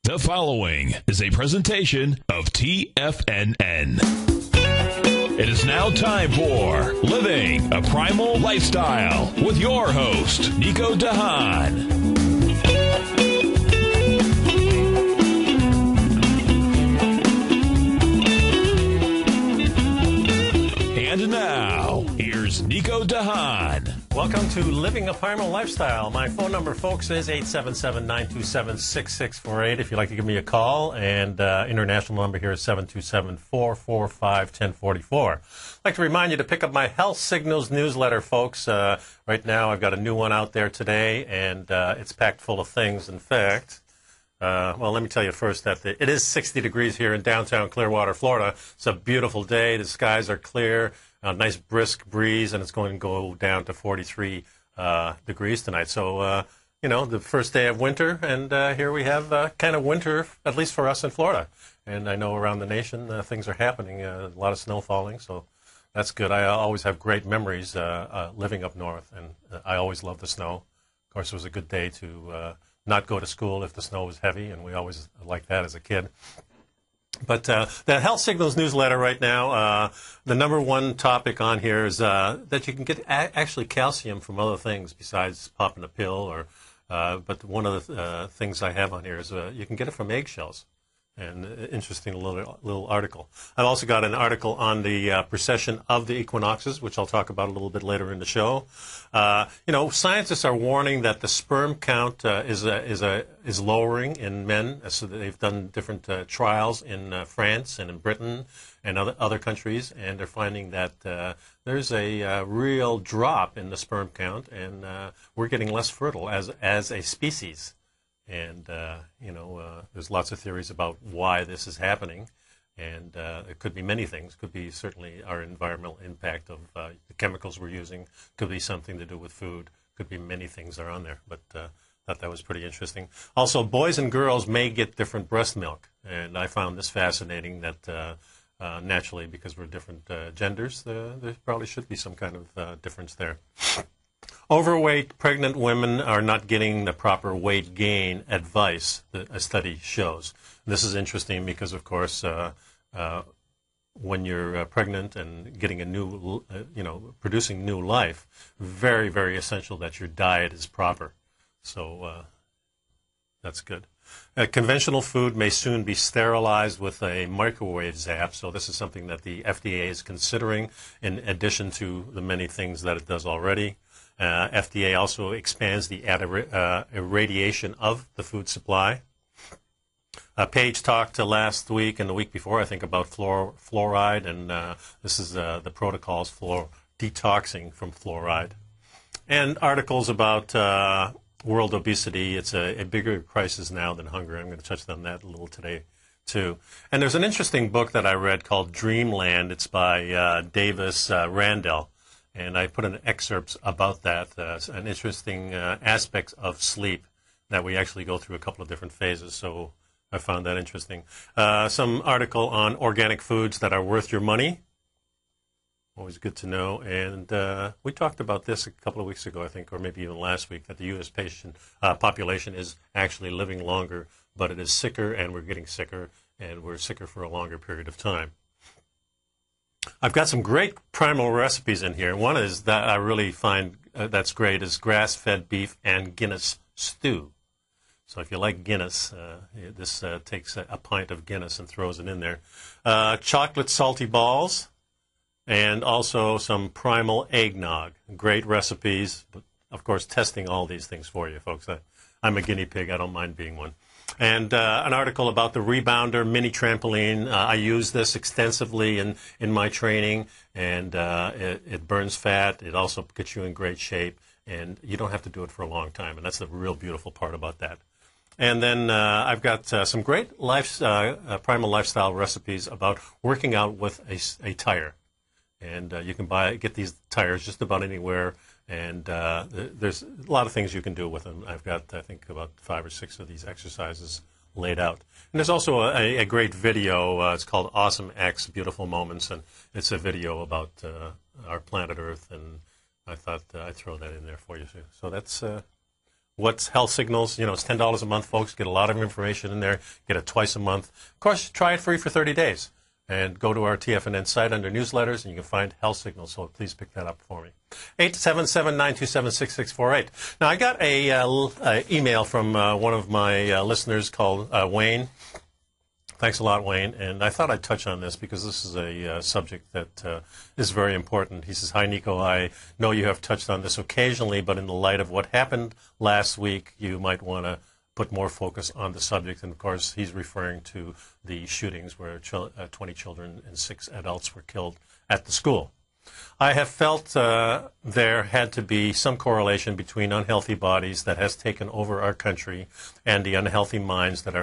The following is a presentation of TFNN. It is now time for Living a Primal Lifestyle with your host, Nico de Haan. And now, here's Nico de Haan. Welcome to Living a Primal Lifestyle. My phone number, folks, is 877-927-6648 if you'd like to give me a call. And international number here is 727-445-1044. I'd like to remind you to pick up my Health Signals newsletter, folks. Right now I've got a new one out there today, and it's packed full of things. In fact, well, let me tell you first that it is 60 degrees here in downtown Clearwater, Florida. It's a beautiful day. The skies are clear. A nice brisk breeze, and it's going to go down to 43 degrees tonight. So, the first day of winter, and here we have kind of winter, at least for us in Florida. And I know around the nation things are happening, a lot of snow falling, so that's good. I always have great memories living up north, and I always love the snow. Of course, it was a good day to not go to school if the snow was heavy, and we always liked that as a kid. But the Health Signals newsletter right now, the number one topic on here is that you can get actually calcium from other things besides popping a pill. But one of the things I have on here is you can get it from eggshells. And interesting little article. I've also got an article on the precession of the equinoxes, which I'll talk about a little bit later in the show. Scientists are warning that the sperm count is lowering in men. So they've done different trials in France and in Britain and other countries, and they're finding that there's a real drop in the sperm count, and we're getting less fertile as a species. And, there's lots of theories about why this is happening. And it could be many things. It could be certainly our environmental impact of the chemicals we're using. Could be something to do with food. Could be many things that are on there. But thought that was pretty interesting. Also, boys and girls may get different breast milk. And I found this fascinating that naturally, because we're different genders, there probably should be some kind of difference there. Overweight pregnant women are not getting the proper weight gain advice that a study shows. This is interesting because, of course, when you're pregnant and getting a new, producing new life, very, very essential that your diet is proper. So that's good. Conventional food may soon be sterilized with a microwave zap. So this is something that the FDA is considering in addition to the many things that it does already. FDA also expands the irradiation of the food supply. Paige talked last week and the week before, I think, about fluoride, and this is the protocols for detoxing from fluoride. And articles about world obesity. It's a bigger crisis now than hunger. I'm going to touch on that a little today, too. And there's an interesting book that I read called Dreamland. It's by Davis Randall. And I put in excerpts about that, an interesting aspect of sleep that we actually go through a couple of different phases. So I found that interesting. Some article on organic foods that are worth your money. Always good to know. And we talked about this a couple of weeks ago, I think, or maybe even last week, that the U.S. population is actually living longer, but it is sicker, and we're getting sicker, and we're sicker for a longer period of time. I've got some great primal recipes in here. One is that I really find that's great is grass-fed beef and Guinness stew. So if you like Guinness, this takes a pint of Guinness and throws it in there. Chocolate salty balls and also some primal eggnog. Great recipes, but of course testing all these things for you, folks. I'm a guinea pig. I don't mind being one. And an article about the Rebounder mini trampoline. I use this extensively in my training, and it burns fat. It also gets you in great shape, and you don't have to do it for a long time, and that's the real beautiful part about that. And then I've got some great primal lifestyle recipes about working out with a tire. And you can get these tires just about anywhere. And there's a lot of things you can do with them. I've got, I think, about 5 or 6 of these exercises laid out. And there's also a great video. It's called Awesome X, Beautiful Moments. And it's a video about our planet Earth. And I thought I'd throw that in there for you, too. So that's What's Health Signals? It's $10 a month, folks. Get a lot of information in there. Get it twice a month. Of course, try it free for 30 days. And go to our TFNN site under newsletters, and you can find Health Signals. So please pick that up for me. 877-927-6648. Now, I got a email from one of my listeners called Wayne. Thanks a lot, Wayne. And I thought I'd touch on this because this is a subject that is very important. He says, "Hi, Nico. I know you have touched on this occasionally, but in the light of what happened last week, you might want to put more focus on the subject." And, of course, he's referring to the shootings where 20 children and 6 adults were killed at the school. I have felt there had to be some correlation between unhealthy bodies that has taken over our country and the unhealthy minds that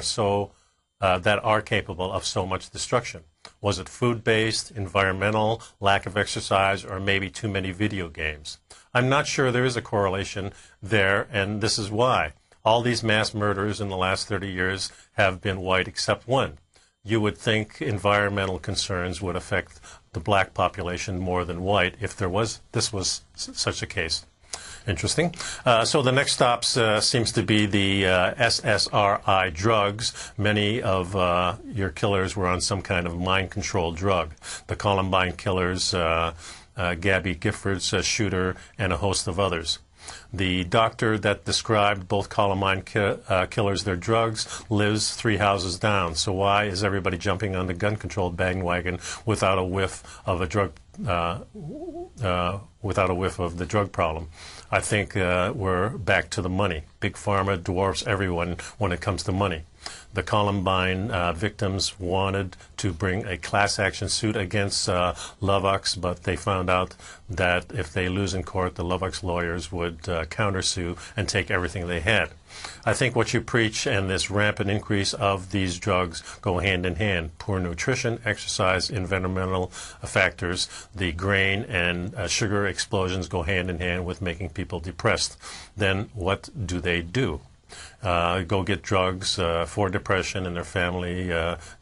are capable of so much destruction. Was it food-based, environmental, lack of exercise, or maybe too many video games? I'm not sure there is a correlation there, and this is why. All these mass murders in the last 30 years have been white except one. You would think environmental concerns would affect the black population more than white if this was such a case. Interesting. So the next stop seems to be the SSRI drugs. Many of your killers were on some kind of mind-controlled drug. The Columbine killers, Gabby Giffords, shooter, and a host of others. The doctor that described both Columbine killers their drugs lives 3 houses down. So why is everybody jumping on the gun control bandwagon without a whiff of the drug problem? I think we're back to the money. Big Pharma dwarfs everyone when it comes to money. The Columbine victims wanted to bring a class action suit against Lovex, but they found out that if they lose in court, the Lovex lawyers would countersue and take everything they had. I think what you preach and this rampant increase of these drugs go hand in hand. Poor nutrition, exercise, environmental factors, the grain and sugar explosions go hand in hand with making people depressed. Then what do they do? Go get drugs for depression, and their family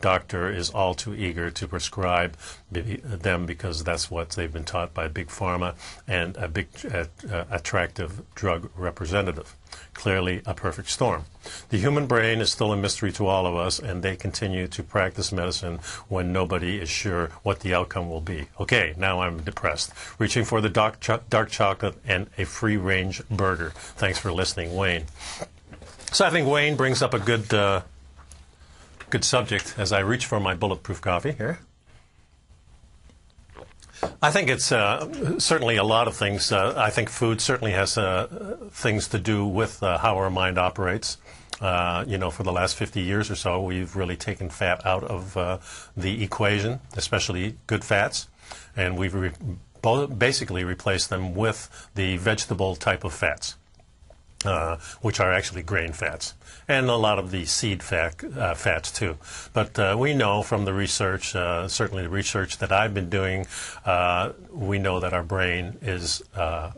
doctor is all too eager to prescribe them because that's what they've been taught by Big Pharma and a big attractive drug representative. Clearly a perfect storm. The human brain is still a mystery to all of us, and they continue to practice medicine when nobody is sure what the outcome will be. Okay, now I'm depressed. Reaching for the dark chocolate and a free-range burger. Thanks for listening, Wayne. So I think Wayne brings up a good subject as I reach for my bulletproof coffee here. I think it's certainly a lot of things. I think food certainly has things to do with how our mind operates. For the last 50 years or so, we've really taken fat out of the equation, especially good fats, and we've basically replaced them with the vegetable type of fats. Which are actually grain fats, and a lot of the seed fats too. But we know from the research, certainly the research that I've been doing, we know that our brain has a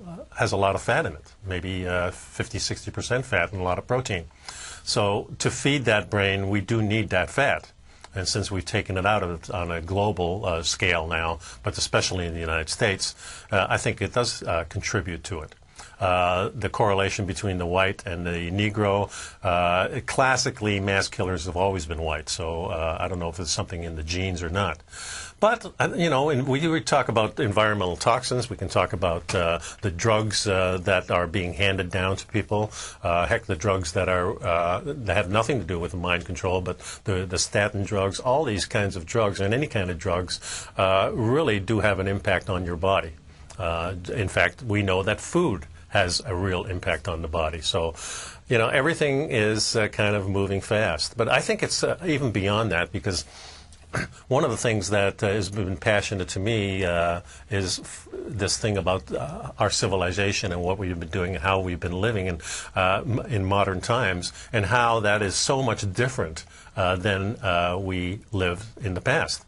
lot of fat in it, maybe 50-60% fat and a lot of protein. So to feed that brain, we do need that fat. And since we've taken it out of it on a global scale now, but especially in the United States, I think it does contribute to it. The correlation between the white and the Negro. Classically, mass killers have always been white, so I don't know if there's something in the genes or not. But, we talk about environmental toxins. We can talk about the drugs that are being handed down to people. Heck, the drugs that have nothing to do with mind control, but the statin drugs, all these kinds of drugs, and any kind of drugs, really do have an impact on your body. In fact, we know that food has a real impact on the body. So, everything is kind of moving fast. But I think it's even beyond that, because one of the things that has been passionate to me is this thing about our civilization and what we've been doing and how we've been living in modern times, and how that is so much different than we lived in the past.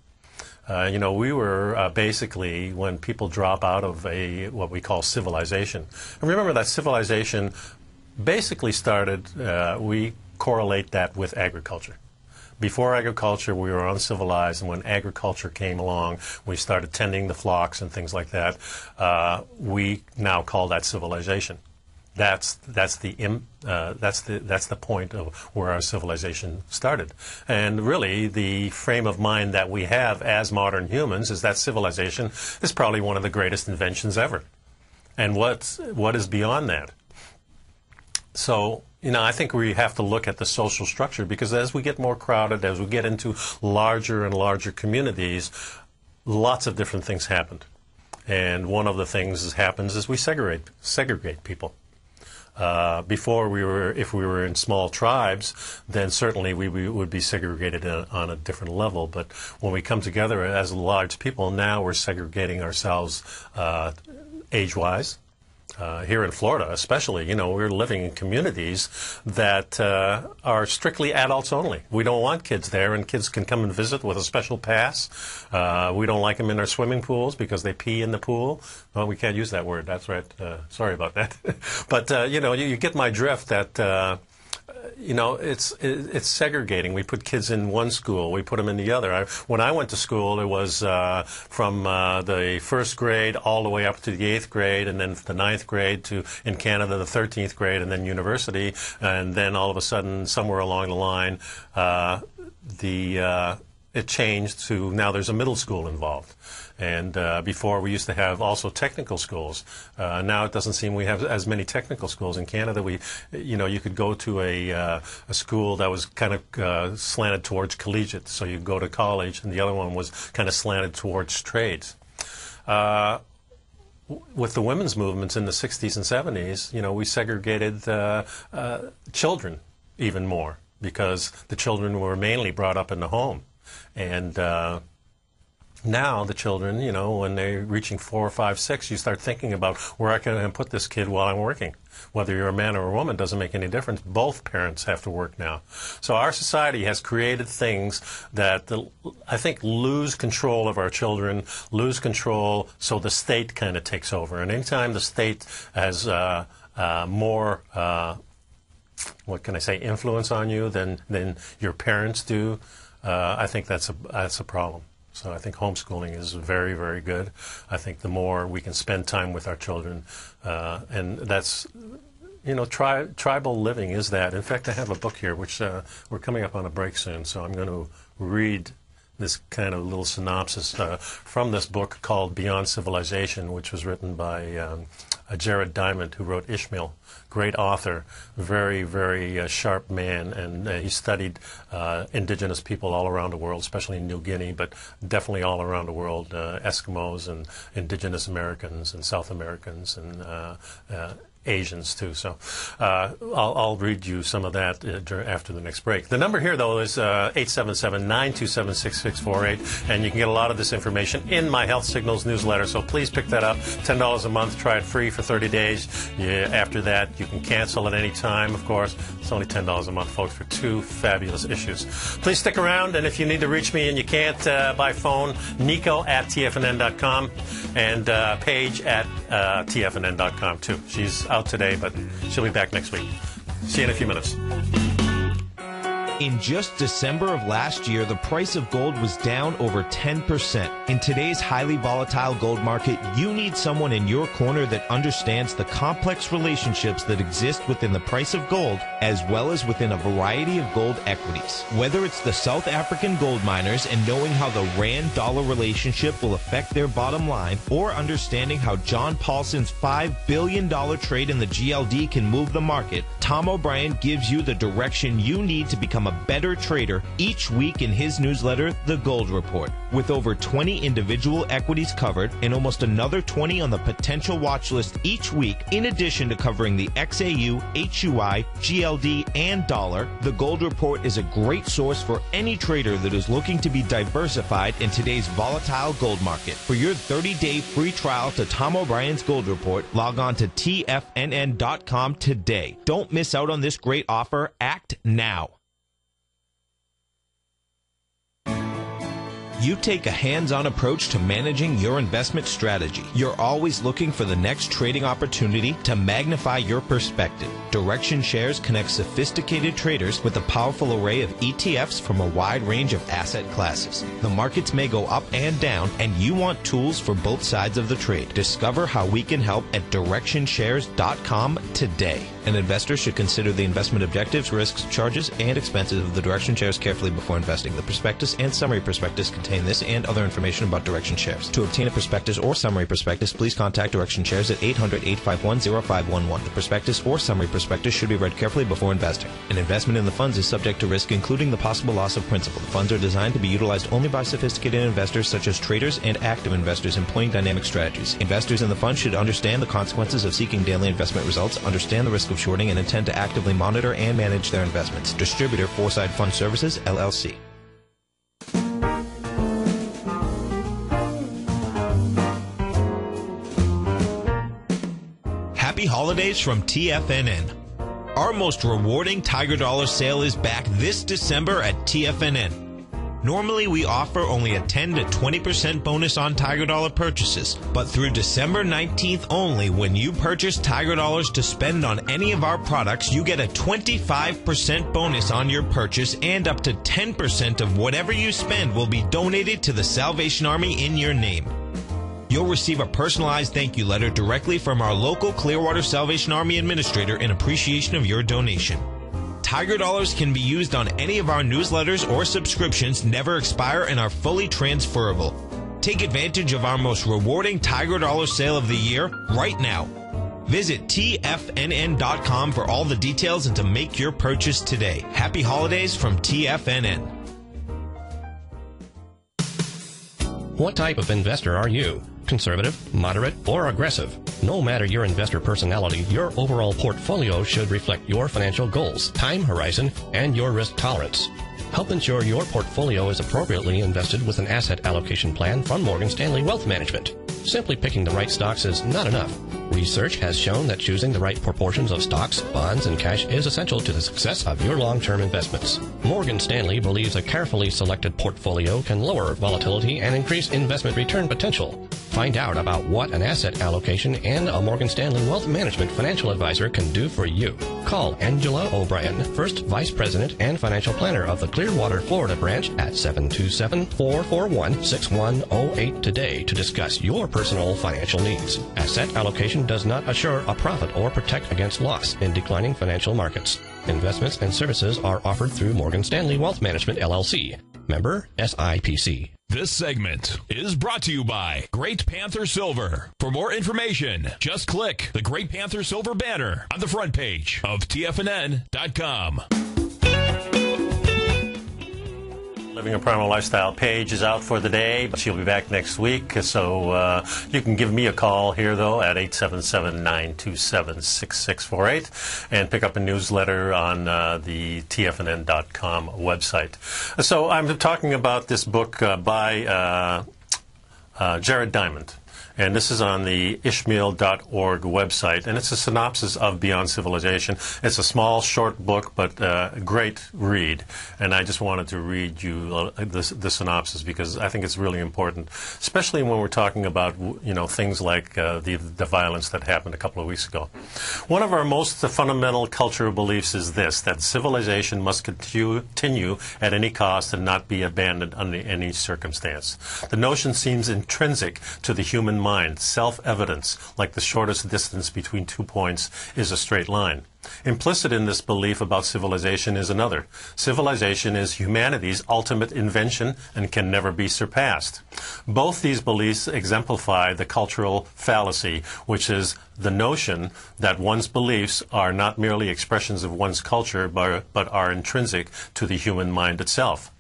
We were basically, when people drop out of what we call civilization. And remember that civilization basically started, we correlate that with agriculture. Before agriculture, we were uncivilized, and when agriculture came along, we started tending the flocks and things like that. We now call that civilization. That's the point of where our civilization started. And really, the frame of mind that we have as modern humans is that civilization is probably one of the greatest inventions ever. And what is beyond that? So, I think we have to look at the social structure, because as we get more crowded, as we get into larger and larger communities, lots of different things happen. And one of the things that happens is we segregate people. Before if we were in small tribes, then certainly we would be segregated on a different level. But when we come together as large people, now we're segregating ourselves age-wise. Here in Florida especially, we're living in communities that are strictly adults only. We don't want kids there, and kids can come and visit with a special pass. We don't like them in our swimming pools because they pee in the pool. Well, we can't use that word. That's right. Sorry about that. But, you get my drift that... it's segregating. We put kids in one school, we put them in the other. When I went to school, it was from the first grade all the way up to the 8th grade, and then the 9th grade to, in Canada, the 13th grade, and then university. And then all of a sudden, somewhere along the line, it changed to now there's a middle school involved. And before we used to have also technical schools. Now it doesn't seem we have as many technical schools. In Canada, you could go to a school that was kind of slanted towards collegiate, so you go to college, and the other one was kind of slanted towards trades. With the women's movements in the 60s and 70s, we segregated children even more, because the children were mainly brought up in the home. And now the children, when they're reaching 4, 5, 6, you start thinking about where I can put this kid while I'm working. Whether you're a man or a woman doesn't make any difference. Both parents have to work now. So our society has created things that I think lose control of our children, lose control, so the state kind of takes over. And anytime the state has more, what can I say, influence on you than your parents do, I think that's a problem. So I think homeschooling is very, very good. I think the more we can spend time with our children, and that's, tribal living is that. In fact, I have a book here, which we're coming up on a break soon, so I'm going to read this kind of little synopsis from this book called Beyond Civilization, which was written by Jared Diamond, who wrote Ishmael. Great author, very, very sharp man, and he studied indigenous people all around the world, especially in New Guinea, but definitely all around the world, Eskimos and indigenous Americans and South Americans and Asians too. So I'll read you some of that after the next break. The number here, though, is 877-927-6648, and you can get a lot of this information in my Health Signals newsletter, so please pick that up. $10 a month. Try it free for 30 days. After that, you can cancel at any time, of course. It's only $10 a month, folks, for 2 fabulous issues. Please stick around, and if you need to reach me and you can't by phone, Nico at TFNN.com and Paige at TFNN.com, too. She's out today, but she'll be back next week. See you in a few minutes. In just December of last year, the price of gold was down over 10%. In today's highly volatile gold market, you need someone in your corner that understands the complex relationships that exist within the price of gold, as well as within a variety of gold equities. Whether it's the South African gold miners and knowing how the Rand-dollar relationship will affect their bottom line, or understanding how John Paulson's $5 billion trade in the GLD can move the market, Tom O'Brien gives you the direction you need to become a better trader each week in his newsletter, The Gold Report. With over 20 individual equities covered and almost another 20 on the potential watch list each week, in addition to covering the XAU, HUI, GLD, and dollar, The Gold Report is a great source for any trader that is looking to be diversified in today's volatile gold market. For your 30-day free trial to Tom O'Brien's Gold Report, log on to TFNN.com today. Don't miss out on this great offer. Act now. You take a hands-on approach to managing your investment strategy. You're always looking for the next trading opportunity to magnify your perspective. Direction Shares connects sophisticated traders with a powerful array of ETFs from a wide range of asset classes. The markets may go up and down, and you want tools for both sides of the trade. Discover how we can help at DirectionShares.com today. An investor should consider the investment objectives, risks, charges, and expenses of the Direction Shares carefully before investing. The prospectus and summary prospectus contain this and other information about Direction Shares. To obtain a prospectus or summary prospectus, please contact Direction Shares at 800-851-0511. The prospectus or summary prospectus should be read carefully before investing. An investment in the funds is subject to risk, including the possible loss of principal. The funds are designed to be utilized only by sophisticated investors such as traders and active investors employing dynamic strategies. Investors in the fund should understand the consequences of seeking daily investment results, understand the risk of shorting, and intend to actively monitor and manage their investments. Distributor, Foreside Fund Services, LLC. Happy holidays from TFNN. Our most rewarding Tiger Dollar sale is back this December at TFNN. Normally, we offer only a 10 to 20% bonus on Tiger Dollar purchases, but through December 19th only, when you purchase Tiger Dollars to spend on any of our products, you get a 25% bonus on your purchase, and up to 10% of whatever you spend will be donated to the Salvation Army in your name. You'll receive a personalized thank you letter directly from our local Clearwater Salvation Army administrator in appreciation of your donation. Tiger Dollars can be used on any of our newsletters or subscriptions, never expire, and are fully transferable. Take advantage of our most rewarding Tiger Dollar sale of the year right now. Visit TFNN.com for all the details and to make your purchase today. Happy holidays from TFNN. What type of investor are you? Conservative, moderate, or aggressive? No matter your investor personality, your overall portfolio should reflect your financial goals, time horizon, and your risk tolerance. Help ensure your portfolio is appropriately invested with an asset allocation plan from Morgan Stanley Wealth Management. Simply picking the right stocks is not enough. Research has shown that choosing the right proportions of stocks, bonds, and cash is essential to the success of your long-term investments. Morgan Stanley believes a carefully selected portfolio can lower volatility and increase investment return potential. Find out about what an asset allocation and a Morgan Stanley Wealth Management financial advisor can do for you. Call Angela O'Brien, First Vice President and Financial Planner of the Clearwater, Florida branch at 727-441-6108 today to discuss your personal financial needs. Asset allocation does not assure a profit or protect against loss in declining financial markets. Investments and services are offered through Morgan Stanley Wealth Management, LLC. Member SIPC. This segment is brought to you by Great Panther Silver. For more information, just click the Great Panther Silver banner on the front page of TFNN.com. Living a Primal Lifestyle. Paige is out for the day, but she'll be back next week. So you can give me a call here, though, at 877-927-6648 and pick up a newsletter on the TFNN.com website. So I'm talking about this book by Jared Diamond. And this is on the Ishmael.org website, and it's a synopsis of Beyond Civilization. It's a small, short book, but a great read. And I just wanted to read you the synopsis because I think it's really important, especially when we're talking about things like the violence that happened a couple of weeks ago. One of our most fundamental cultural beliefs is this: that civilization must continue at any cost and not be abandoned under any circumstance. The notion seems intrinsic to the human mind, self-evidence, like the shortest distance between 2 points is a straight line. Implicit in this belief about civilization is another. Civilization is humanity's ultimate invention and can never be surpassed. Both these beliefs exemplify the cultural fallacy, which is the notion that one's beliefs are not merely expressions of one's culture, but are intrinsic to the human mind itself.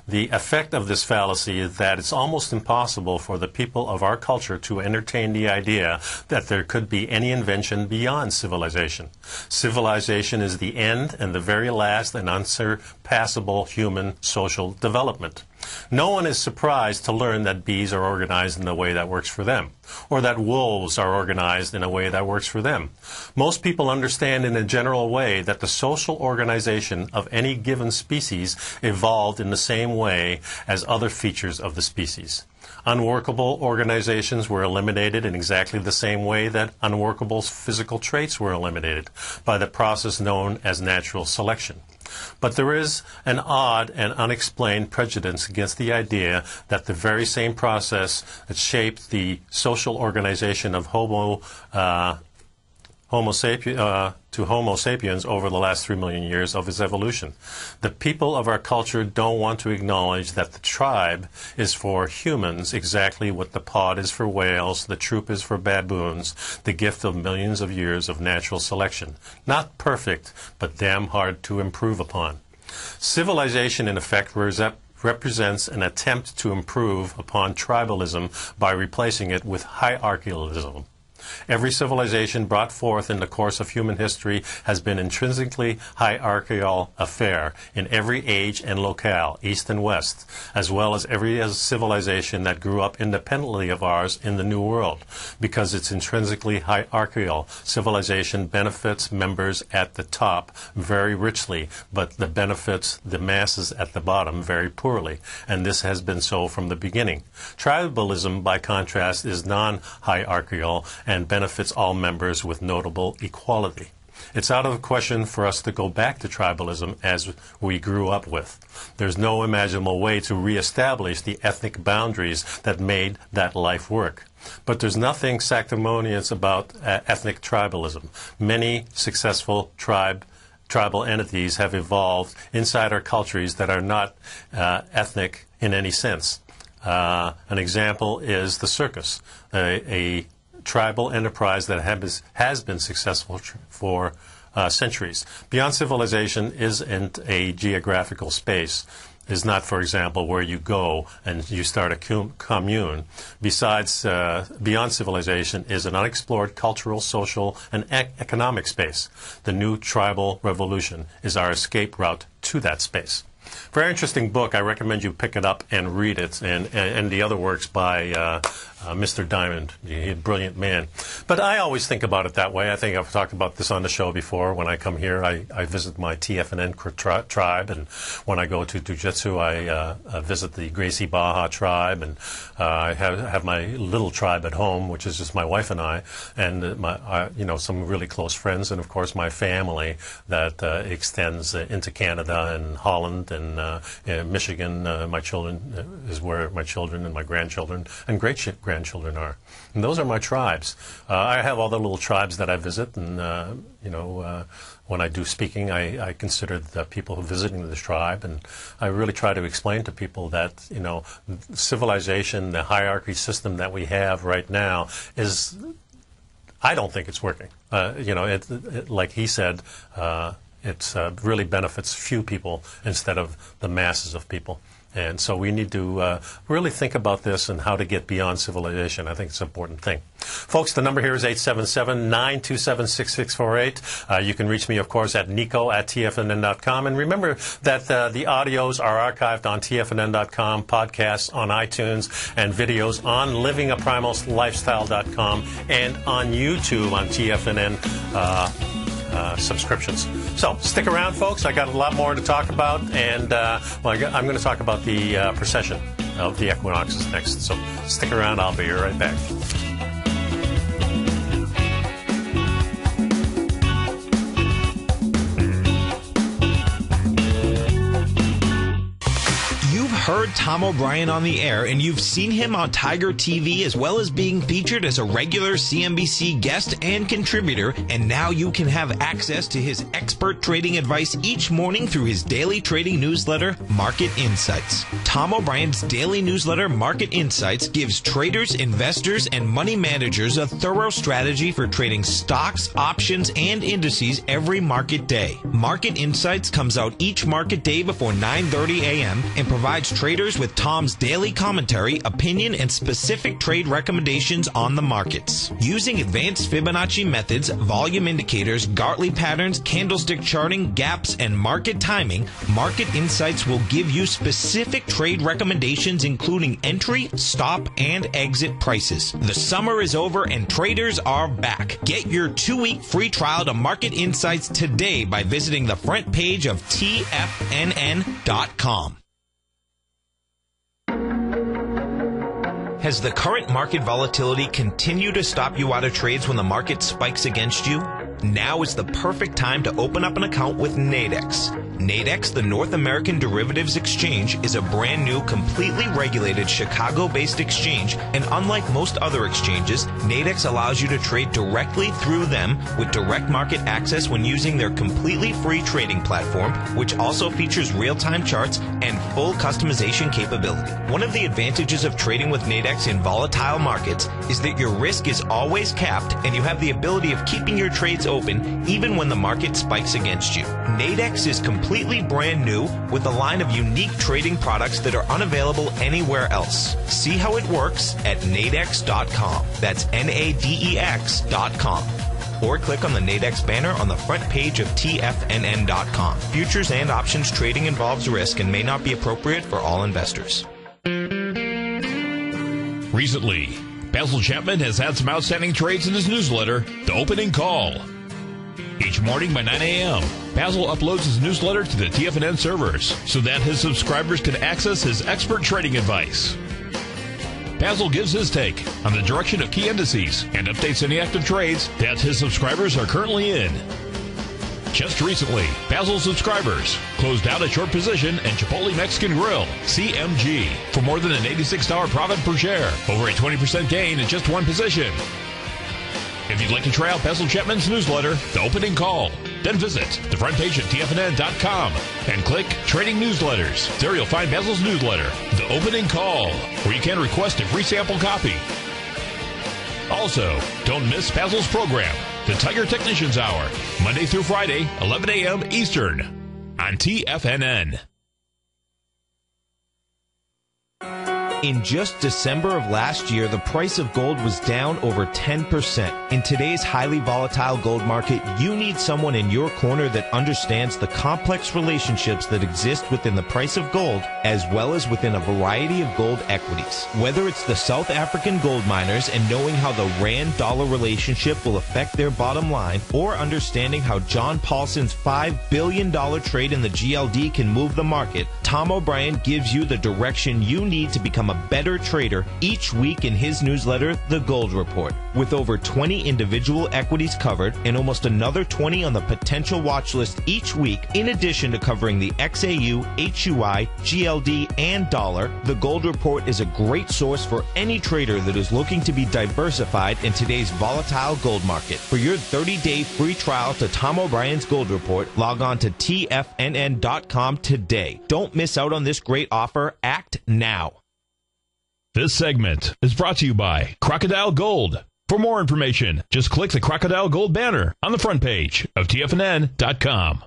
The effect of this fallacy is that it's almost impossible for the people of our culture to entertain the idea that there could be any invention beyond civilization. Civilization is the end and the very last and unsurpassable human social development. No one is surprised to learn that bees are organized in a way that works for them, or that wolves are organized in a way that works for them. Most people understand in a general way that the social organization of any given species evolved in the same way as other features of the species. Unworkable organizations were eliminated in exactly the same way that unworkable physical traits were eliminated by the process known as natural selection. But there is an odd and unexplained prejudice against the idea that the very same process that shaped the social organization of Homo sapiens over the last 3 million years of its evolution. The people of our culture don't want to acknowledge that the tribe is for humans exactly what the pod is for whales, the troop is for baboons, the gift of millions of years of natural selection. Not perfect, but damn hard to improve upon. Civilization, in effect, represents an attempt to improve upon tribalism by replacing it with hierarchicalism. Every civilization brought forth in the course of human history has been intrinsically hierarchical affair in every age and locale, east and west, as well as every civilization that grew up independently of ours in the New World. Because it's intrinsically hierarchical, civilization benefits members at the top very richly, but benefits the masses at the bottom very poorly. And this has been so from the beginning. Tribalism, by contrast, is non-hierarchical and benefits all members with notable equality. It's out of the question for us to go back to tribalism as we grew up with. There's no imaginable way to reestablish the ethnic boundaries that made that life work. But there's nothing sanctimonious about ethnic tribalism. Many successful tribal entities have evolved inside our cultures that are not ethnic in any sense. An example is the circus, a tribal enterprise that has been successful for centuries. Beyond civilization isn't a geographical space, is not, for example, where you go and you start a commune. Besides, beyond civilization is an unexplored cultural, social, and economic space. The new tribal revolution is our escape route to that space. Very interesting book. I recommend you pick it up and read it, and the other works by Mr. Diamond. He's a brilliant man. But I always think about it that way. I think I've talked about this on the show before. When I come here, I visit my TFNN tribe, and when I go to Jiu-Jitsu, I visit the Gracie Baja tribe, and I have my little tribe at home, which is just my wife and I, and some really close friends, and of course my family that extends into Canada and Holland and Michigan. My children is where my children and my grandchildren and great-grandchildren are. And those are my tribes. I have other little tribes that I visit, and when I do speaking, I consider the people who are visiting this tribe, and I really try to explain to people that, civilization, the hierarchy system that we have right now is, I don't think it's working. Like he said, it really benefits few people instead of the masses of people. And so we need to really think about this and how to get beyond civilization. I think it's an important thing. Folks, the number here is 877-927-6648. You can reach me, of course, at nico@tfnn.com. And remember that the audios are archived on tfnn.com, podcasts on iTunes, and videos on livingaprimallifestyle.com and on YouTube on TFNN subscriptions. So stick around, folks. I got a lot more to talk about, and I'm going to talk about the precession of the equinoxes next. So stick around. I'll be right back. Heard Tom O'Brien on the air, and you've seen him on Tiger TV as well as being featured as a regular CNBC guest and contributor, and now you can have access to his expert trading advice each morning through his daily trading newsletter, Market Insights. Tom O'Brien's daily newsletter, Market Insights, gives traders, investors, and money managers a thorough strategy for trading stocks, options, and indices every market day. Market Insights comes out each market day before 9:30 a.m. and provides traders with Tom's daily commentary, opinion, and specific trade recommendations on the markets. Using advanced Fibonacci methods, volume indicators, Gartley patterns, candlestick charting, gaps, and market timing, Market Insights will give you specific trade recommendations including entry, stop, and exit prices. The summer is over and traders are back. Get your 2-week free trial to Market Insights today by visiting the front page of TFNN.com. Has the current market volatility continued to stop you out of trades when the market spikes against you? Now is the perfect time to open up an account with Nadex. Nadex, the North American Derivatives Exchange, is a brand new, completely regulated Chicago-based exchange, and unlike most other exchanges, Nadex allows you to trade directly through them with direct market access when using their completely free trading platform, which also features real-time charts and full customization capability. One of the advantages of trading with Nadex in volatile markets is that your risk is always capped and you have the ability of keeping your trades open even when the market spikes against you. Nadex is completely brand new with a line of unique trading products that are unavailable anywhere else. See how it works at nadex.com. That's NADEX.com. Or click on the Nadex banner on the front page of TFNN.com. Futures and options trading involves risk and may not be appropriate for all investors. Recently, Basil Chapman has had some outstanding trades in his newsletter, The Opening Call. Each morning by 9 a.m., Basil uploads his newsletter to the TFNN servers so that his subscribers can access his expert trading advice. Basil gives his take on the direction of key indices and updates any active trades that his subscribers are currently in. Just recently, Basil subscribers closed out a short position in Chipotle Mexican Grill, CMG, for more than an $86 profit per share, over a 20% gain in just one position. If you'd like to try out Basil Chapman's newsletter, The Opening Call, then visit the front page of TFNN.com and click Trading Newsletters. There you'll find Basil's newsletter, The Opening Call, where you can request a free sample copy. Also, don't miss Basil's program, The Tiger Technicians Hour, Monday through Friday, 11 a.m. Eastern, on TFNN. In just December of last year, the price of gold was down over 10%. In today's highly volatile gold market, you need someone in your corner that understands the complex relationships that exist within the price of gold, as well as within a variety of gold equities. Whether it's the South African gold miners and knowing how the Rand-dollar relationship will affect their bottom line, or understanding how John Paulson's $5 billion trade in the GLD can move the market, Tom O'Brien gives you the direction you need to become a better trader each week in his newsletter, The Gold Report. With over 20 individual equities covered and almost another 20 on the potential watch list each week, in addition to covering the XAU, HUI, GLD, and dollar, The Gold Report is a great source for any trader that is looking to be diversified in today's volatile gold market. For your 30-day free trial to Tom O'Brien's Gold Report, log on to TFNN.com today. Don't miss out on this great offer. Act now. This segment is brought to you by Crocodile Gold. For more information, just click the Crocodile Gold banner on the front page of TFNN.com.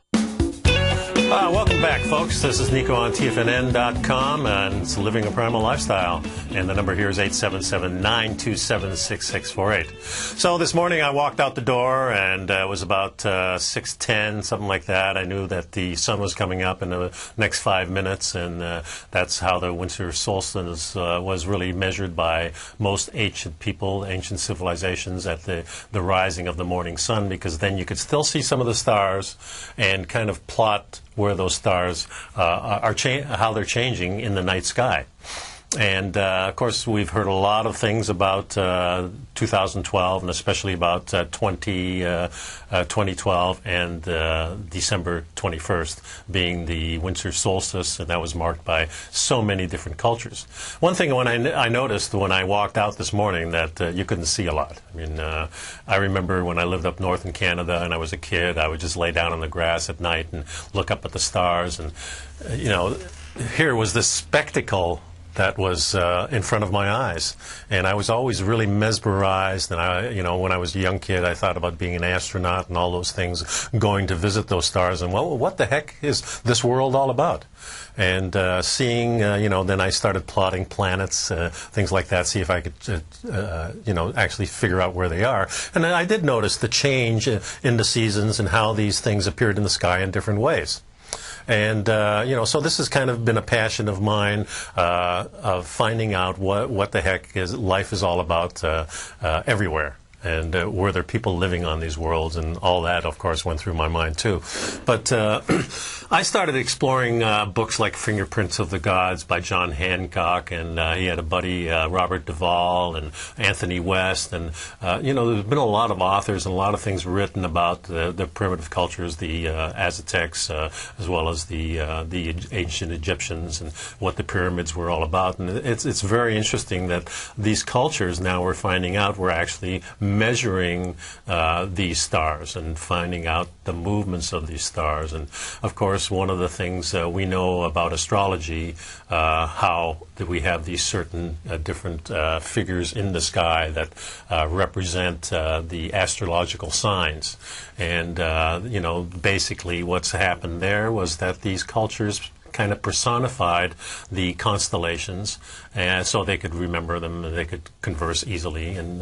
Welcome back, folks. This is Nico on TFNN.com, and it's Living a Primal Lifestyle. And the number here is 877-927-6648. So this morning I walked out the door, and it was about 6:10, something like that. I knew that the sun was coming up in the next 5 minutes, and that's how the winter solstice was really measured by most ancient people, ancient civilizations, at the rising of the morning sun, because then you could still see some of the stars and kind of plot where those stars how they're changing in the night sky. And, of course, we've heard a lot of things about 2012, and especially about 2012 and December 21st being the winter solstice, and that was marked by so many different cultures. One thing when I noticed when I walked out this morning that you couldn't see a lot. I mean, I remember when I lived up north in Canada and I was a kid, I would just lay down on the grass at night and look up at the stars, and, you know, here was this spectacle that was in front of my eyes. And I was always really mesmerized. And when I was a young kid, I thought about being an astronaut and all those things, going to visit those stars. And, well, what the heck is this world all about? And seeing, then I started plotting planets, things like that, see if I could, actually figure out where they are. And I did notice the change in the seasons and how these things appeared in the sky in different ways. And, so this has kind of been a passion of mine, of finding out what the heck life is all about everywhere. And were there people living on these worlds? And all that, of course, went through my mind, too. But I started exploring books like Fingerprints of the Gods by John Hancock, and he had a buddy, Robert Duvall, and Anthony West. And, there's been a lot of authors and a lot of things written about the primitive cultures, the Aztecs, as well as the ancient Egyptians, and what the pyramids were all about. And it's very interesting that these cultures, now we're finding out, were actually measuring these stars and finding out the movements of these stars. And of course, one of the things we know about astrology, how that we have these certain different figures in the sky that represent the astrological signs. And basically what's happened there was that these cultures kind of personified the constellations, and so they could remember them and they could converse easily, and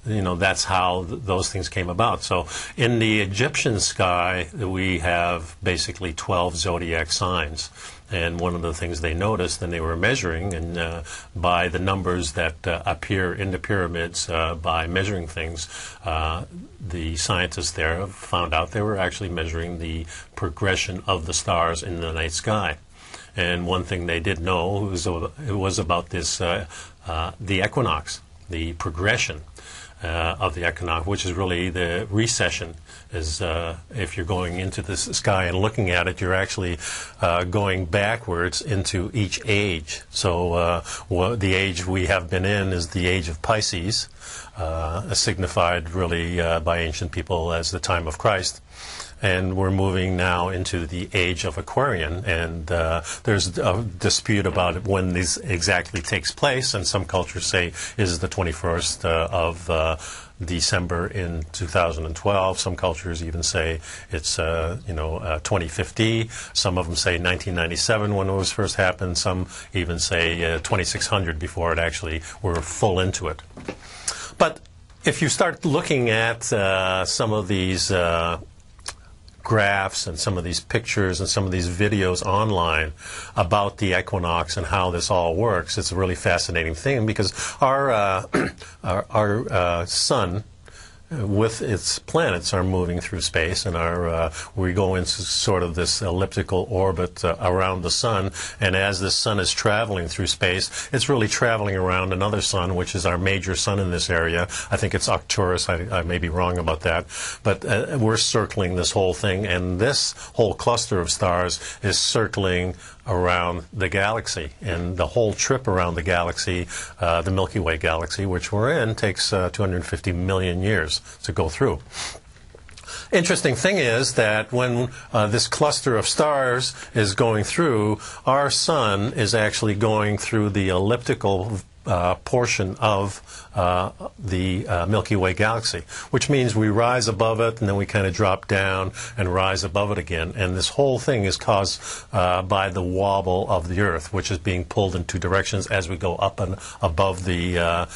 that's how those things came about. So in the Egyptian sky, we have basically 12 zodiac signs. And one of the things they noticed, and they were measuring, and by the numbers that appear in the pyramids, by measuring things, the scientists there found out they were actually measuring the progression of the stars in the night sky. And one thing they did know was about this, the equinox, the progression of the equinox, which is really the recession. Is if you're going into the sky and looking at it, you're actually going backwards into each age. So the age we have been in is the age of Pisces, signified really by ancient people as the time of Christ. And we're moving now into the age of Aquarian, and there's a dispute about when this exactly takes place, and some cultures say is the 21st of December in 2012. Some cultures even say it's 2050. Some of them say 1997 when it was first happened. Some even say 2600 before it actually we're full into it. But if you start looking at some of these graphs and some of these pictures and some of these videos online about the equinox and how this all works, it's a really fascinating thing, because our sun with its planets are moving through space, and we go into sort of this elliptical orbit around the sun, and as this sun is traveling through space, it's really traveling around another sun, which is our major sun in this area. I think it's Arcturus. I may be wrong about that, but we're circling this whole thing, and this whole cluster of stars is circling around the galaxy, and the whole trip around the galaxy, the Milky Way galaxy, which we're in, takes 250 million years to go through. Interesting thing is that when this cluster of stars is going through, our sun is actually going through the elliptical portion of the Milky Way galaxy, which means we rise above it and then we kind of drop down and rise above it again. And this whole thing is caused by the wobble of the Earth, which is being pulled in two directions as we go up and above the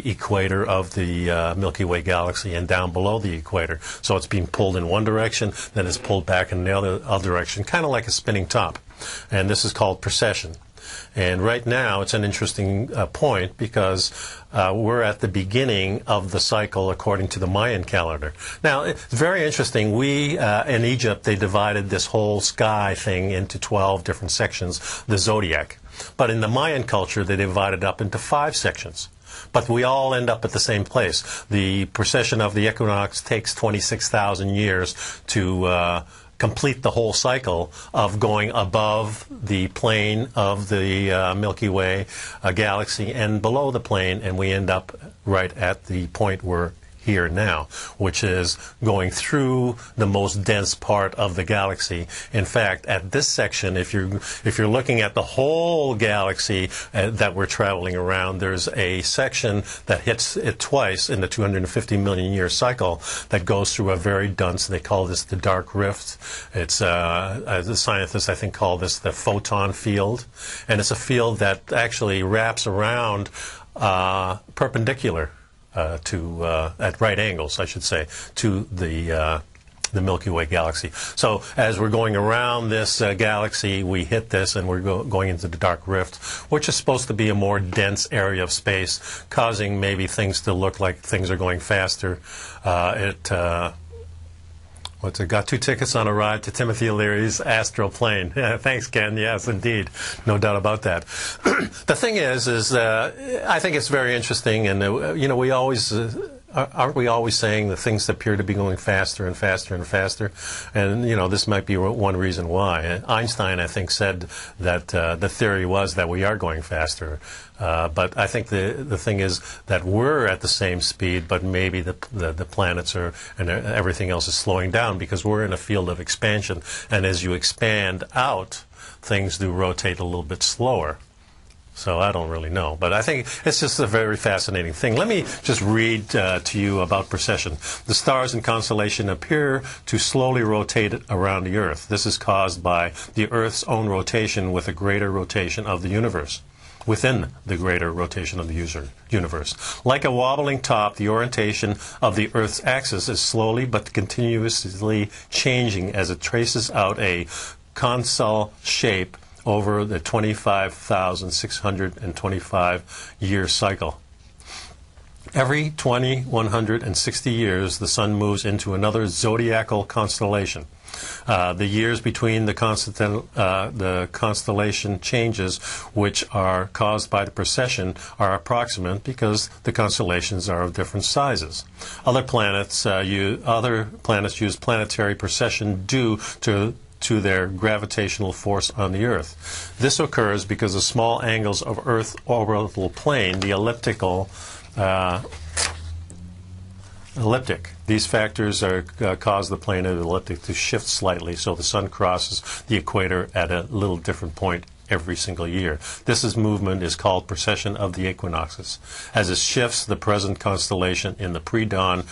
equator of the Milky Way galaxy and down below the equator. So it's being pulled in one direction, then it's pulled back in the other direction, kind of like a spinning top. And this is called precession. And right now, it's an interesting point, because we're at the beginning of the cycle according to the Mayan calendar. Now, it's very interesting. We, in Egypt, they divided this whole sky thing into 12 different sections, the zodiac. But in the Mayan culture, they divided up into 5 sections. But we all end up at the same place. The precession of the equinox takes 26,000 years to complete the whole cycle of going above the plane of the Milky Way galaxy and below the plane, and we end up right at the point where here now, which is going through the most dense part of the galaxy. In fact, at this section, if you're looking at the whole galaxy that we're traveling around, there's a section that hits it twice in the 250 million year cycle that goes through a very dense, they call this the dark rift. It's the scientists I think call this the photon field, and it's a field that actually wraps around perpendicular at right angles, I should say, to the Milky Way galaxy. So as we're going around this galaxy, we hit this, and we're going into the dark rift, which is supposed to be a more dense area of space, causing maybe things to look like things are going faster. What's it got? 2 tickets on a ride to Timothy Leary's astral plane. Yeah, thanks, Ken. Yes, indeed. No doubt about that. The thing is I think it's very interesting, and, we always... aren't we always saying the things appear to be going faster and faster and faster? And, this might be one reason why. Einstein, I think, said that the theory was that we are going faster. But I think the thing is that we're at the same speed, but maybe the planets are, and everything else is slowing down because we're in a field of expansion. And as you expand out, things do rotate a little bit slower. So I don't really know. But I think it's just a very fascinating thing. Let me just read to you about precession. The stars and constellation appear to slowly rotate around the Earth. This is caused by the Earth's own rotation with a greater rotation of the universe. Within the greater rotation of the universe. Like a wobbling top, the orientation of the Earth's axis is slowly but continuously changing as it traces out a console shape over the 25,625 year cycle. Every 2,160 years, the sun moves into another zodiacal constellation. The years between the constellation changes, which are caused by the precession, are approximate because the constellations are of different sizes. Other planets use planetary precession due to their gravitational force on the Earth. This occurs because the small angles of Earth's orbital plane, the elliptic. These factors cause the plane of the elliptic to shift slightly, so the sun crosses the equator at a little different point every single year. This movement is called precession of the equinoxes. As it shifts, the present constellation in the pre-dawn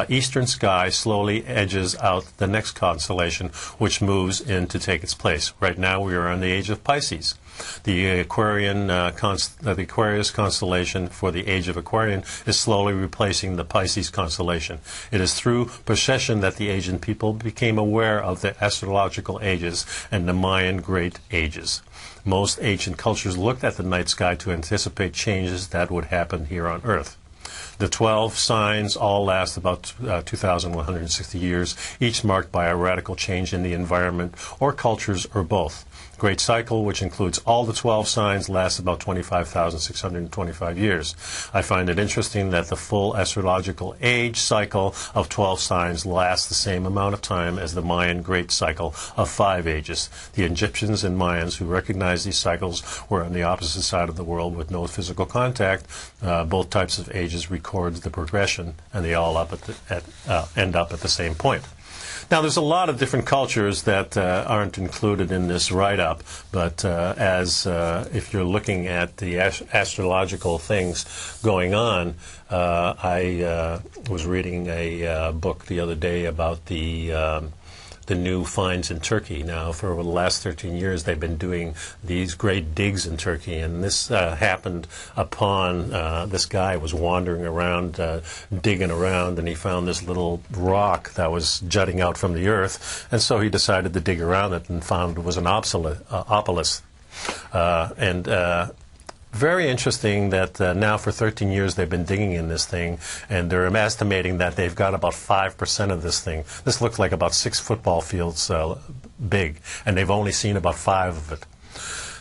eastern sky slowly edges out the next constellation, which moves in to take its place. Right now, we are on the age of Pisces. The Aquarius constellation for the age of Aquarian is slowly replacing the Pisces constellation. It is through precession that the ancient people became aware of the astrological ages and the Mayan great ages. Most ancient cultures looked at the night sky to anticipate changes that would happen here on Earth. The 12 signs all last about 2,160 years, each marked by a radical change in the environment or cultures or both. Great cycle, which includes all the 12 signs, lasts about 25,625 years. I find it interesting that the full astrological age cycle of 12 signs lasts the same amount of time as the Mayan great cycle of 5 ages. The Egyptians and Mayans who recognized these cycles were on the opposite side of the world with no physical contact. Both types of ages record the progression, and they all end up at the same point. Now, there's a lot of different cultures that aren't included in this write-up, but if you're looking at the astrological things going on, I was reading a book the other day about the new finds in Turkey. Now, for the last 13 years, they've been doing these great digs in Turkey, and this happened upon this guy was wandering around, digging around, and he found this little rock that was jutting out from the earth, and so he decided to dig around it and found it was an obelisk. Very interesting that now for 13 years they've been digging in this thing, and they're estimating that they've got about 5% of this thing. This looks like about 6 football fields big, and they've only seen about 5 of it.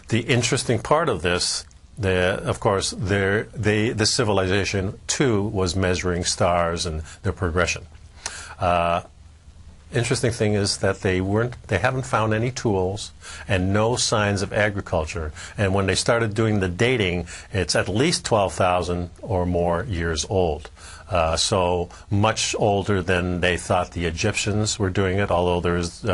The interesting part of this, of course, the civilization too was measuring stars and their progression. Interesting thing is that they haven't found any tools and no signs of agriculture. And when they started doing the dating, it's at least 12,000 or more years old. So much older than they thought the Egyptians were doing it, although there's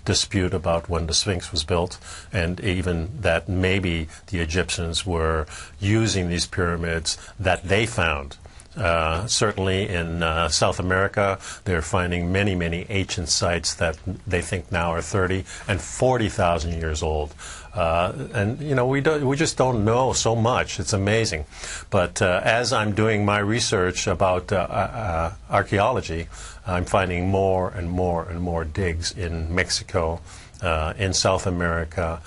dispute about when the Sphinx was built, and even that maybe the Egyptians were using these pyramids that they found. Certainly in South America, they're finding many, many ancient sites that they think now are 30 and 40,000 years old. And you know, we just don't know so much. It's amazing. But as I'm doing my research about archaeology, I'm finding more and more and more digs in Mexico, in South America,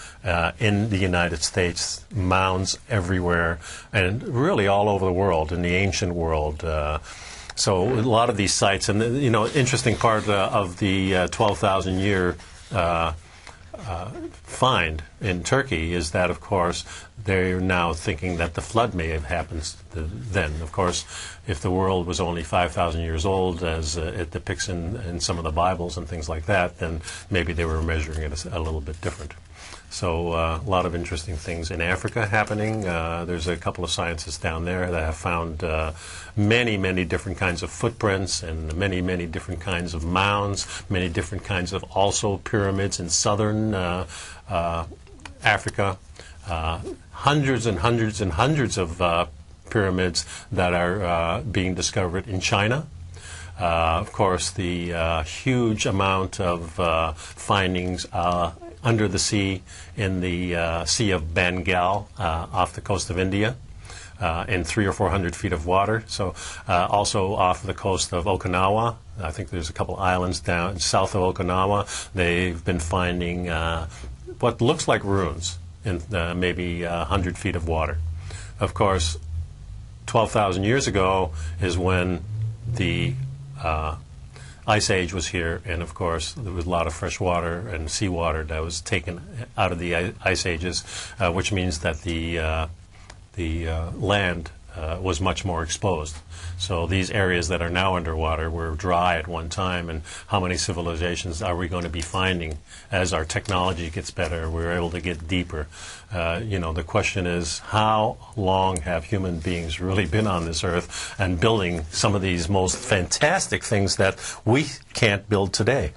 in the United States, mounds everywhere, and really all over the world, in the ancient world. So a lot of these sites, and you know, interesting part of the 12,000-year find in Turkey is that, of course, they're now thinking that the flood may have happened then. Of course, if the world was only 5,000 years old, as it depicts in some of the Bibles and things like that, then maybe they were measuring it a little bit different. So a lot of interesting things in Africa happening. There's a couple of scientists down there that have found many, many different kinds of footprints and many, many different kinds of mounds, many different kinds of also pyramids in southern Africa. Hundreds and hundreds and hundreds of pyramids that are being discovered in China. Of course, the huge amount of findings under the sea in the Sea of Bengal off the coast of India in 300 or 400 feet of water. So also off the coast of Okinawa. I think there's a couple islands down south of Okinawa. They've been finding what looks like ruins in maybe 100 feet of water. Of course, 12,000 years ago is when the Ice Age was here, and of course there was a lot of fresh water and seawater that was taken out of the ice ages, which means that the land was much more exposed. So these areas that are now underwater were dry at one time, and how many civilizations are we going to be finding as our technology gets better? We're able to get deeper. You know, the question is, how long have human beings really been on this earth and building some of these most fantastic things that we can't build today?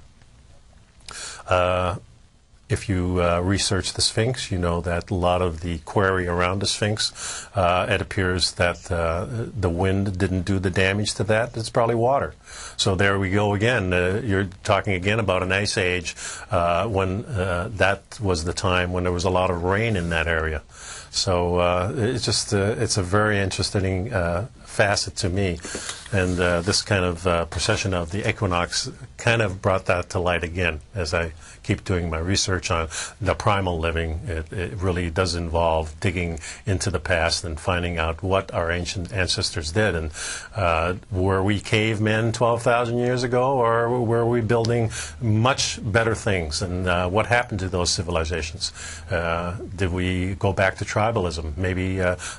If you research the Sphinx, you know that a lot of the quarry around the Sphinx, it appears that the wind didn't do the damage to that. It's probably water. So there we go again. You're talking again about an ice age when that was the time when there was a lot of rain in that area. So it's just it's a very interesting facet to me, and this kind of procession of the equinox kind of brought that to light again as I keep doing my research on the primal living. It really does involve digging into the past and finding out what our ancient ancestors did, and were we cavemen 12,000 years ago, or were we building much better things, and what happened to those civilizations? Did we go back to tribalism? Maybe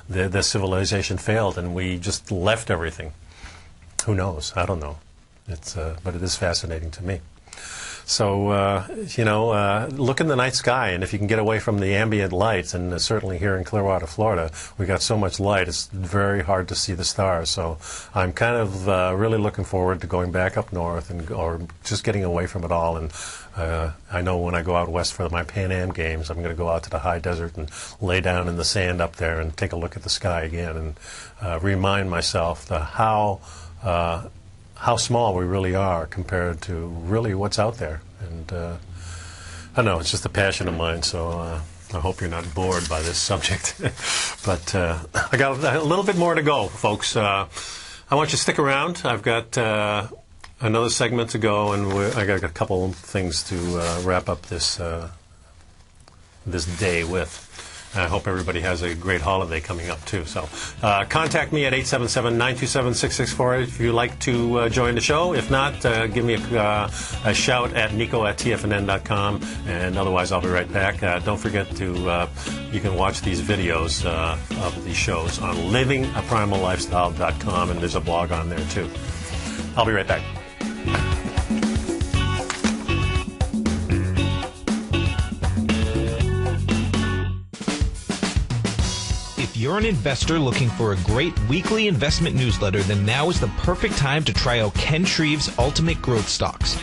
the civilization failed and we just left everything. Who knows? I don't know. But it is fascinating to me. So, you know, look in the night sky, and if you can get away from the ambient lights, and certainly here in Clearwater, Florida, we got so much light, it's very hard to see the stars. So I'm kind of really looking forward to going back up north or just getting away from it all. And I know when I go out west for my Pan Am games, I'm going to go out to the high desert and lay down in the sand up there and take a look at the sky again and remind myself how small we really are compared to really what's out there. And I don't know, it's just a passion of mine, so I hope you're not bored by this subject. But I got a little bit more to go, folks. I want you to stick around. I've got another segment to go, and I got a couple things to wrap up this day with. I hope everybody has a great holiday coming up, too. So contact me at 877-927-6648 if you'd like to join the show. If not, give me a shout at nico@tfnn.com, and otherwise I'll be right back. Don't forget to, you can watch these videos of these shows on livingaprimal.lifestyle.com, and there's a blog on there, too. I'll be right back. If you're an investor looking for a great weekly investment newsletter, then now is the perfect time to try out Ken Shreve's Ultimate Growth Stocks.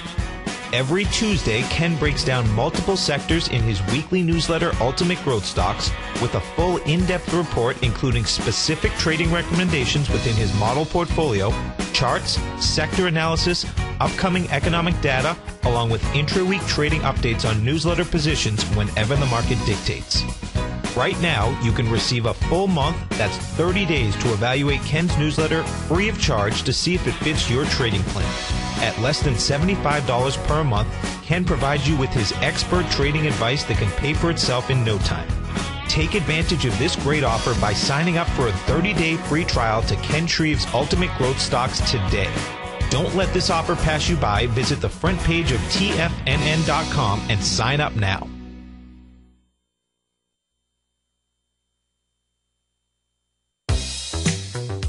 Every Tuesday, Ken breaks down multiple sectors in his weekly newsletter, Ultimate Growth Stocks, with a full in-depth report including specific trading recommendations within his model portfolio, charts, sector analysis, upcoming economic data, along with intra-week trading updates on newsletter positions whenever the market dictates. Right now, you can receive a full month, that's 30 days, to evaluate Ken's newsletter free of charge to see if it fits your trading plan. At less than $75 per month, Ken provides you with his expert trading advice that can pay for itself in no time. Take advantage of this great offer by signing up for a 30-day free trial to Ken Shreve's Ultimate Growth Stocks today. Don't let this offer pass you by. Visit the front page of TFNN.com and sign up now.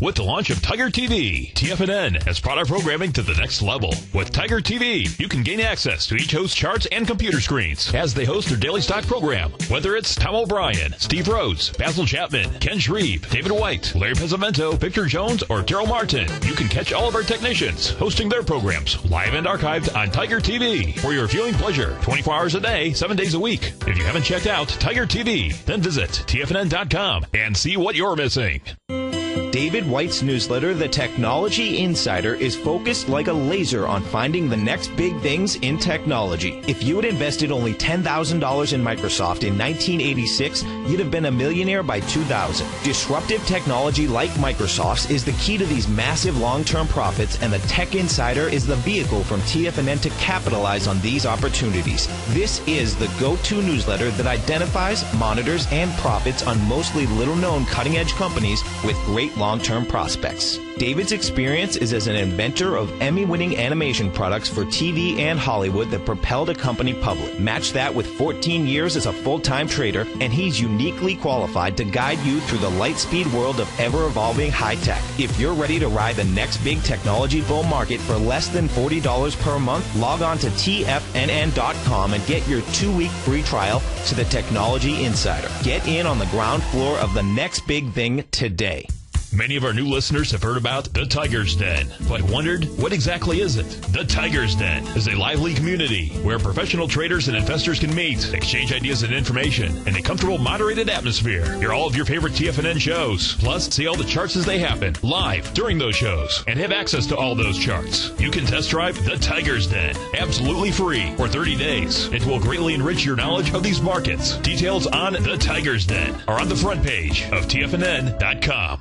With the launch of Tiger TV, TFNN has brought our programming to the next level. With Tiger TV, you can gain access to each host's charts and computer screens as they host their daily stock program. Whether it's Tom O'Brien, Steve Rhodes, Basil Chapman, Ken Shreve, David White, Larry Pesavento, Victor Jones, or Daryl Martin, you can catch all of our technicians hosting their programs live and archived on Tiger TV for your viewing pleasure 24 hours a day, 7 days a week. If you haven't checked out Tiger TV, then visit TFNN.com and see what you're missing. David White's newsletter, The Technology Insider, is focused like a laser on finding the next big things in technology. If you had invested only $10,000 in Microsoft in 1986, you'd have been a millionaire by 2000. Disruptive technology like Microsoft's is the key to these massive long-term profits, and the Tech Insider is the vehicle from TFNN to capitalize on these opportunities. This is the go-to newsletter that identifies, monitors, and profits on mostly little-known cutting-edge companies with great long-term prospects. David's experience is as an inventor of Emmy-winning animation products for TV and Hollywood that propelled a company public. Match that with 14 years as a full-time trader, and he's uniquely qualified to guide you through the light-speed world of ever-evolving high-tech. If you're ready to ride the next big technology bull market for less than $40 per month, log on to TFNN.com and get your 2-week free trial to the Technology Insider. Get in on the ground floor of the next big thing today. Many of our new listeners have heard about the Tiger's Den, but wondered, what exactly is it? The Tiger's Den is a lively community where professional traders and investors can meet, exchange ideas and information in a comfortable, moderated atmosphere. Hear all of your favorite TFNN shows, plus see all the charts as they happen live during those shows, and have access to all those charts. You can test drive the Tiger's Den absolutely free for 30 days. It will greatly enrich your knowledge of these markets. Details on the Tiger's Den are on the front page of TFNN.com.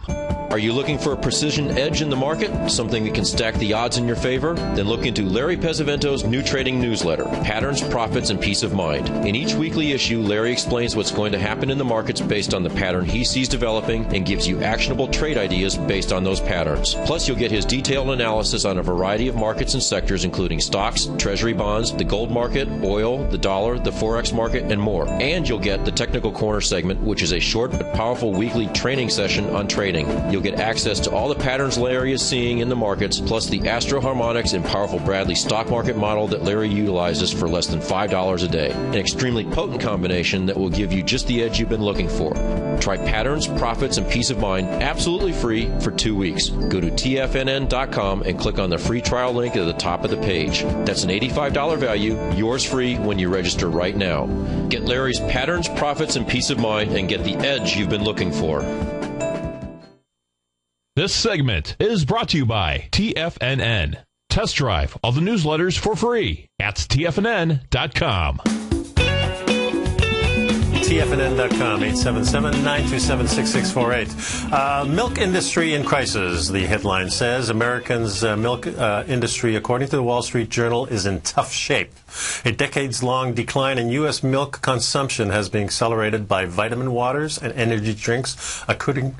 Are you looking for a precision edge in the market? Something that can stack the odds in your favor? Then look into Larry Pesavento's new trading newsletter, Patterns, Profits, and Peace of Mind. In each weekly issue, Larry explains what's going to happen in the markets based on the pattern he sees developing and gives you actionable trade ideas based on those patterns. Plus, you'll get his detailed analysis on a variety of markets and sectors, including stocks, treasury bonds, the gold market, oil, the dollar, the forex market, and more. And you'll get the Technical Corner segment, which is a short but powerful weekly training session on trading. You'll get access to all the patterns Larry is seeing in the markets, plus the Astro Harmonics and powerful Bradley stock market model that Larry utilizes for less than $5 a day. An extremely potent combination that will give you just the edge you've been looking for. Try Patterns, Profits, and Peace of Mind absolutely free for 2 weeks. Go to TFNN.com and click on the free trial link at the top of the page. That's an $85 value, yours free when you register right now. Get Larry's Patterns, Profits, and Peace of Mind and get the edge you've been looking for. This segment is brought to you by TFNN. Test drive all the newsletters for free at TFNN.com. TFNN.com, 877-927-6648. Milk industry in crisis, the headline says. Americans' milk industry, according to the Wall Street Journal, is in tough shape. A decades-long decline in U.S. milk consumption has been accelerated by vitamin waters and energy drinks, according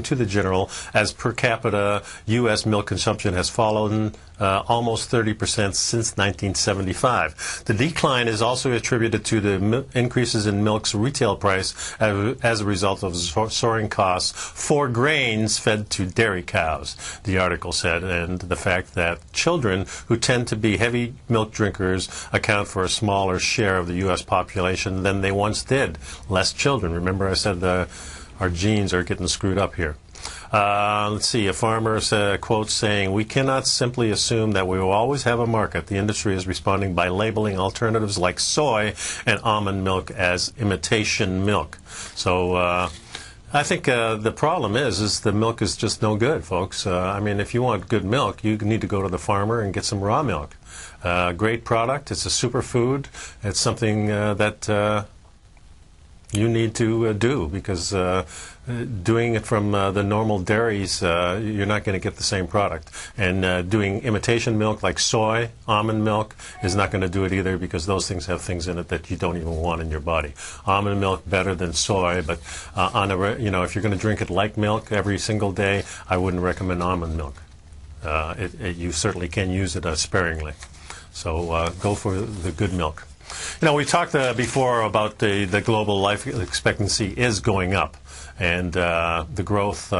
to the Journal, as per capita U.S. milk consumption has fallen almost 30% since 1975. The decline is also attributed to the increases in milk's retail price as a result of soaring costs for grains fed to dairy cows, the article said, and the fact that children who tend to be heavy milk drinkers account for a smaller share of the U.S. population than they once did. Less children. Remember I said our genes are getting screwed up here. Let's see, a farmer quotes saying, "We cannot simply assume that we will always have a market. The industry is responding by labeling alternatives like soy and almond milk as imitation milk." So I think the problem is the milk is just no good, folks. I mean, if you want good milk, you need to go to the farmer and get some raw milk. Great product. It's a superfood. It's something that you need to do, because doing it from the normal dairies, you're not going to get the same product. And doing imitation milk like soy, almond milk, is not going to do it either, because those things have things in it that you don't even want in your body. Almond milk better than soy, but if you're going to drink it like milk every single day, I wouldn't recommend almond milk. You certainly can use it sparingly. So go for the good milk. We talked before about the global life expectancy is going up, and the growth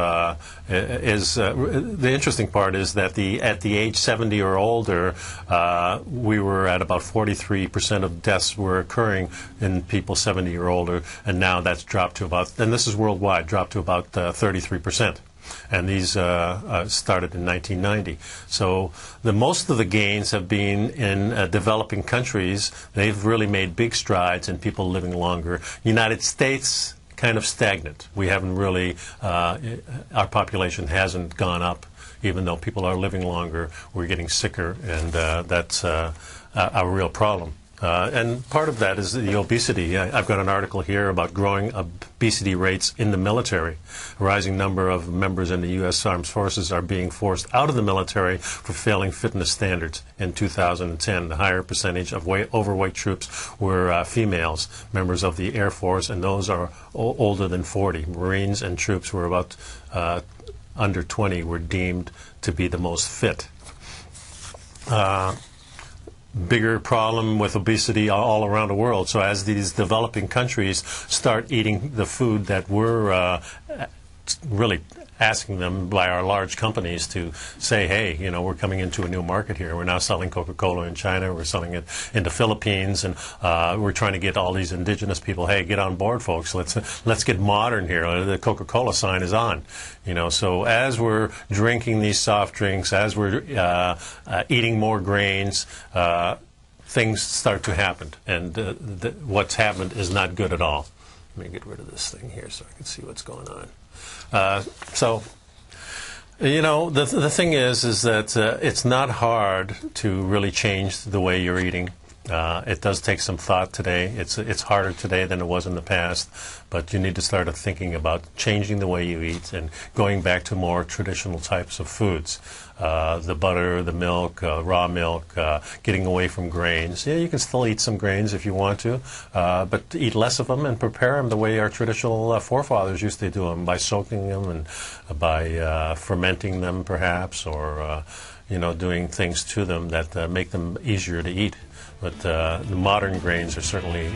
is the interesting part is that at the age 70 or older, we were at about 43% of deaths were occurring in people 70 or older, and now that's dropped to about, and this is worldwide, dropped to about 33%. And these started in 1990. So most of the gains have been in developing countries. They've really made big strides in people living longer. United States, kind of stagnant. We haven't really, our population hasn't gone up, even though people are living longer. We're getting sicker, and that's a real problem. And part of that is the obesity. I've got an article here about growing obesity rates in the military. A rising number of members in the U.S. Armed Forces are being forced out of the military for failing fitness standards. In 2010, the higher percentage of overweight troops were females, members of the Air Force, and those are older than 40. Marines and troops were about under 20 were deemed to be the most fit. Bigger problem with obesity all around the world. So as these developing countries start eating the food that we're really asking them by our large companies to say, hey, we're coming into a new market here. We're now selling Coca-Cola in China. We're selling it in the Philippines, and we're trying to get all these indigenous people, hey, get on board, folks. Let's get modern here. The Coca-Cola sign is on. So as we're drinking these soft drinks, as we're eating more grains, things start to happen. And what's happened is not good at all. Let me get rid of this thing here so I can see what's going on. The thing is that it's not hard to really change the way you're eating. It does take some thought today. It's harder today than it was in the past, but you need to start thinking about changing the way you eat and going back to more traditional types of foods. The butter, the milk, raw milk, getting away from grains. Yeah, you can still eat some grains if you want to, but eat less of them and prepare them the way our traditional forefathers used to do them, by soaking them and by fermenting them perhaps, or doing things to them that make them easier to eat. But the modern grains are certainly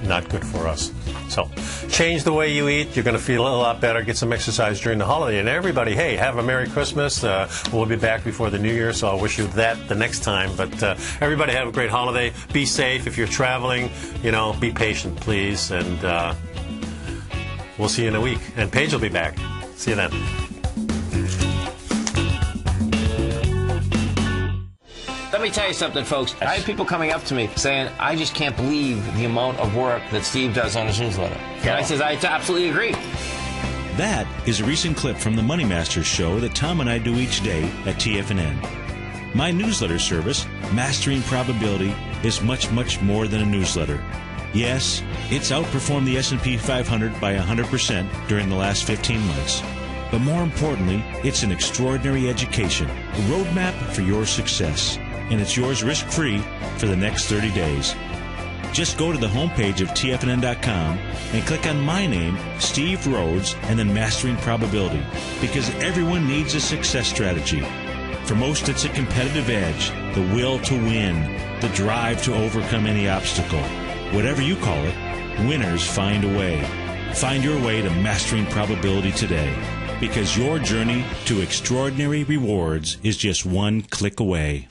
not good for us. So change the way you eat. You're going to feel a lot better. Get some exercise during the holiday. And everybody, hey, have a Merry Christmas. We'll be back before the New Year, so I'll wish you that the next time. But everybody have a great holiday. Be safe. If you're traveling, be patient, please. And we'll see you in a week. And Paige will be back. See you then. Let me tell you something, folks. I have people coming up to me saying, I just can't believe the amount of work that Steve does on his newsletter. And I says, I absolutely agree. That is a recent clip from the Money Masters show that Tom and I do each day at TFNN. My newsletter service, Mastering Probability, is much, much more than a newsletter. Yes, it's outperformed the S&P 500 by 100% during the last 15 months. But more importantly, it's an extraordinary education, a roadmap for your success. And it's yours risk-free for the next 30 days. Just go to the homepage of TFNN.com and click on my name, Steve Rhodes, and then Mastering Probability, because everyone needs a success strategy. For most, it's a competitive edge, the will to win, the drive to overcome any obstacle. Whatever you call it, winners find a way. Find your way to Mastering Probability today, because your journey to extraordinary rewards is just one click away.